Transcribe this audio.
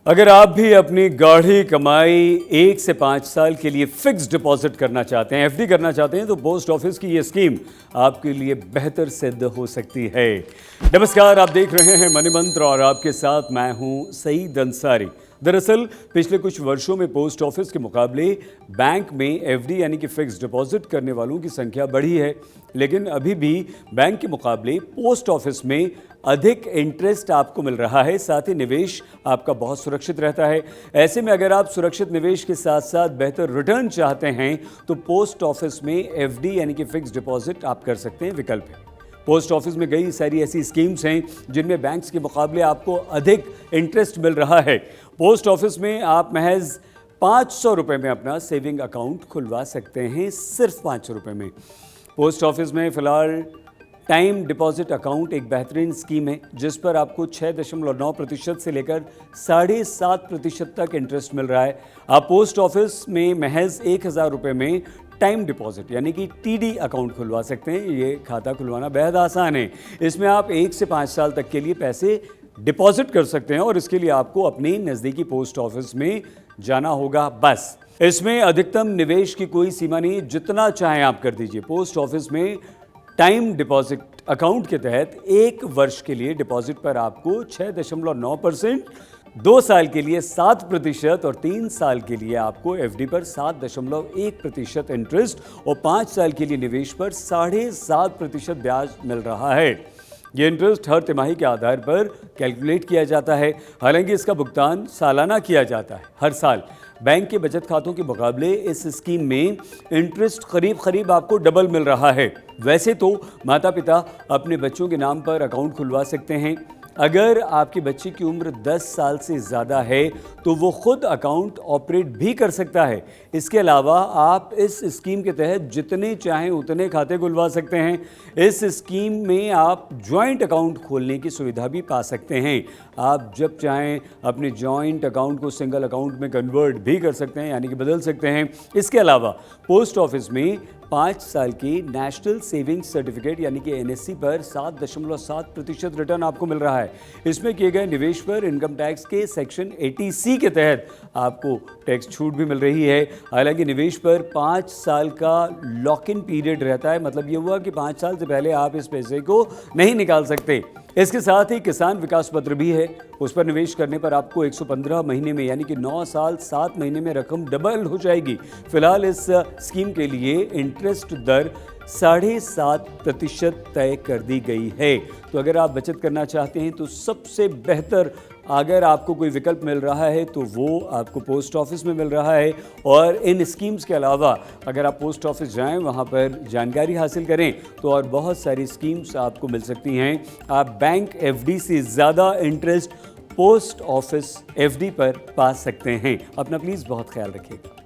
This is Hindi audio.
अगर आप भी अपनी गाढ़ी कमाई 1 से 5 साल के लिए फिक्स डिपॉजिट करना चाहते हैं, एफडी करना चाहते हैं, तो पोस्ट ऑफिस की ये स्कीम आपके लिए बेहतर सिद्ध हो सकती है। नमस्कार, आप देख रहे हैं मनी मंत्र और आपके साथ मैं हूं सईद अंसारी। दरअसल पिछले कुछ वर्षों में पोस्ट ऑफिस के मुकाबले बैंक में एफडी यानी कि फिक्स डिपॉजिट करने वालों की संख्या बढ़ी है, लेकिन अभी भी बैंक के मुकाबले पोस्ट ऑफिस में अधिक इंटरेस्ट आपको मिल रहा है। साथ ही निवेश आपका बहुत सुरक्षित रहता है। ऐसे में अगर आप सुरक्षित निवेश के साथ साथ बेहतर रिटर्न चाहते हैं तो पोस्ट ऑफिस में एफडी यानी कि फिक्स डिपॉजिट आप कर सकते हैं, विकल्प है। पोस्ट ऑफिस में कई सारी ऐसी स्कीम्स हैं जिनमें बैंक्स के मुकाबले आपको अधिक इंटरेस्ट मिल रहा है। पोस्ट ऑफिस में आप महज 500 रुपये में अपना सेविंग अकाउंट खुलवा सकते हैं, सिर्फ 500 रुपये में। पोस्ट ऑफिस में फ़िलहाल टाइम डिपॉजिट अकाउंट एक बेहतरीन स्कीम है जिस पर आपको 6.9% से लेकर 7.5% तक इंटरेस्ट मिल रहा है। आप पोस्ट ऑफिस में महज 1000 रुपये में टाइम डिपॉजिट यानी कि टीडी अकाउंट खुलवा सकते हैं। ये खाता खुलवाना बेहद आसान है। इसमें आप 1 से 5 साल तक के लिए पैसे डिपॉजिट कर सकते हैं और इसके लिए आपको अपने नज़दीकी पोस्ट ऑफिस में जाना होगा बस। इसमें अधिकतम निवेश की कोई सीमा नहीं, जितना चाहें आप कर दीजिए। पोस्ट ऑफिस में टाइम डिपॉजिट अकाउंट के तहत 1 वर्ष के लिए डिपॉजिट पर आपको 6.9%, 2 साल के लिए 7% और 3 साल के लिए आपको एफडी पर 7.1% इंटरेस्ट और 5 साल के लिए निवेश पर 7.5% ब्याज मिल रहा है। ये इंटरेस्ट हर तिमाही के आधार पर कैलकुलेट किया जाता है। हालांकि इसका भुगतान सालाना किया जाता है, हर साल। बैंक के बचत खातों के मुकाबले इस स्कीम में इंटरेस्ट करीब आपको डबल मिल रहा है। वैसे तो माता पिता अपने बच्चों के नाम पर अकाउंट खुलवा सकते हैं। अगर आपके बच्चे की उम्र 10 साल से ज़्यादा है तो वो खुद अकाउंट ऑपरेट भी कर सकता है। इसके अलावा आप इस स्कीम के तहत जितने चाहें उतने खाते खुलवा सकते हैं। इस स्कीम में आप जॉइंट अकाउंट खोलने की सुविधा भी पा सकते हैं। आप जब चाहें अपने जॉइंट अकाउंट को सिंगल अकाउंट में कन्वर्ट भी कर सकते हैं, यानी कि बदल सकते हैं। इसके अलावा पोस्ट ऑफिस में 5 साल की नेशनल सेविंग सर्टिफिकेट यानी कि एनएससी पर 7.7% रिटर्न आपको मिल रहा है। इसमें किए गए निवेश पर इनकम टैक्स के सेक्शन 80C के तहत आपको टैक्स छूट भी मिल रही है। हालांकि निवेश पर 5 साल का लॉक इन पीरियड रहता है। मतलब ये हुआ कि 5 साल से पहले आप इस पैसे को नहीं निकाल सकते। इसके साथ ही किसान विकास पत्र भी है। उस पर निवेश करने पर आपको 115 महीने में यानी कि 9 साल 7 महीने में रकम डबल हो जाएगी। फिलहाल इस स्कीम के लिए इंटरेस्ट दर 7.5% तय कर दी गई है। तो अगर आप बचत करना चाहते हैं तो सबसे बेहतर, अगर आपको कोई विकल्प मिल रहा है तो वो आपको पोस्ट ऑफिस में मिल रहा है। और इन स्कीम्स के अलावा अगर आप पोस्ट ऑफिस जाएं, वहां पर जानकारी हासिल करें तो और बहुत सारी स्कीम्स आपको मिल सकती हैं। आप बैंक एफडी से ज़्यादा इंटरेस्ट पोस्ट ऑफिस एफडी पर पा सकते हैं। अपना प्लीज़ बहुत ख्याल रखिएगा।